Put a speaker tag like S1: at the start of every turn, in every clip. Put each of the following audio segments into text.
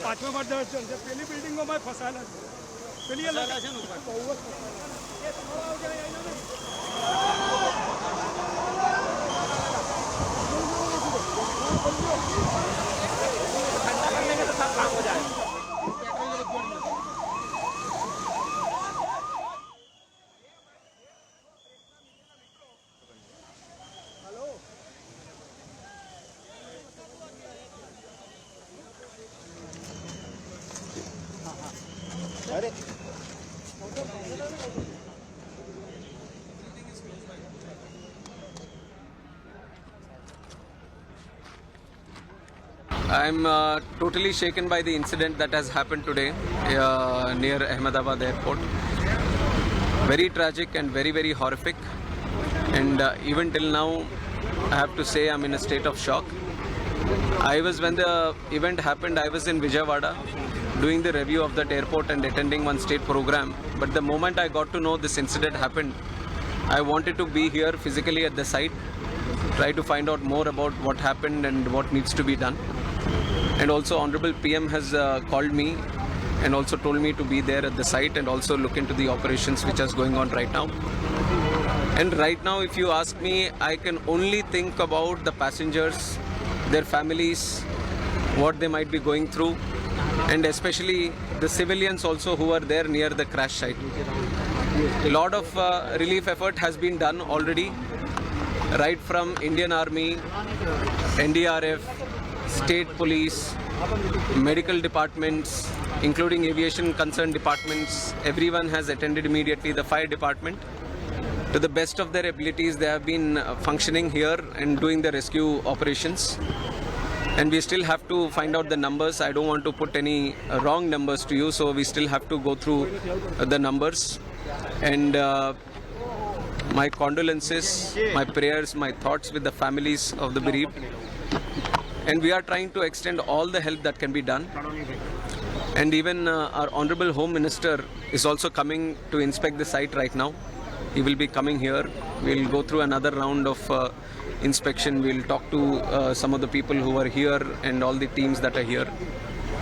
S1: पाचव्या मजल्यावर चलते पहिली बिल्डिंगोમાં ફસાયેલા છે પેલી काम हो जाए। अरे
S2: I'm totally shaken by the incident that has happened today near Ahmedabad airport. Very tragic and very, very horrific. And even till now, I have to say I'm in a state of shock. When the event happened, I was in Vijayawada doing the review of that airport and attending one state program. But the moment I got to know this incident happened, I wanted to be here physically at the site, try to find out more about what happened and what needs to be done. And also Honorable PM has called me and also told me to be there at the site and also look into the operations which is going on right now. And right now, if you ask me, I can only think about the passengers, their families, what they might be going through, and especially the civilians also who are there near the crash site. A lot of relief effort has been done already, right from Indian Army, NDRF, state police, medical departments, including aviation concerned departments. Everyone has attended immediately. The fire department, to the best of their abilities, they have been functioning here and doing the rescue operations. And we still have to find out the numbers. I don't want to put any wrong numbers to you, so we still have to go through the numbers. And my condolences, my prayers, my thoughts with the families of the bereaved. And we are trying to extend all the help that can be done. And even our Honorable Home Minister is also coming to inspect the site right now. He will be coming here. We'll go through another round of inspection. We'll talk to some of the people who are here and all the teams that are here.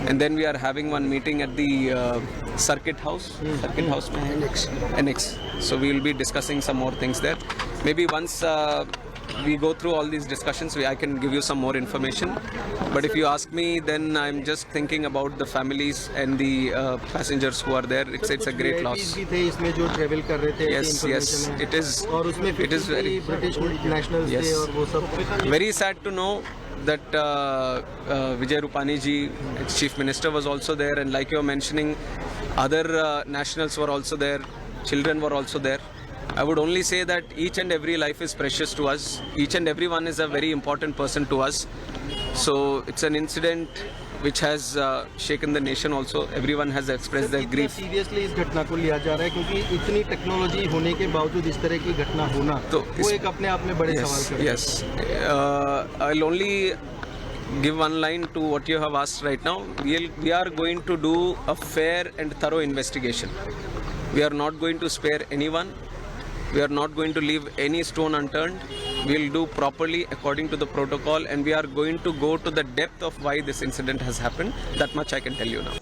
S2: And then we are having one meeting at the Circuit House. Annex. So we will be discussing some more things there. Maybe once we go through all these discussions, I can give you some more information. But if you ask me, then I'm just thinking about the families and the passengers who are there. It's a great loss. Yes, it is. It is very very sad to know that Vijay Rupani ji, Chief Minister, was also there, and like you're mentioning, other nationals were also there, children were also there. I would only say that each and every life is precious to us. Each and everyone is a very important person to us. So it's an incident which has shaken the nation also. Everyone has expressed their grief.
S3: Seriously इस घटना को लिया जा रहा है क्योंकि इतनी technology होने के बावजूद इस तरह की घटना होना तो वो एक अपने आप में बड़े सवाल है.
S2: Yes. I'll only give one line to what you have asked right now. We are going to do a fair and thorough investigation. We are not going to spare anyone. We are not going to leave any stone unturned. We will do properly according to the protocol, and we are going to go to the depth of why this incident has happened. That much I can tell you now.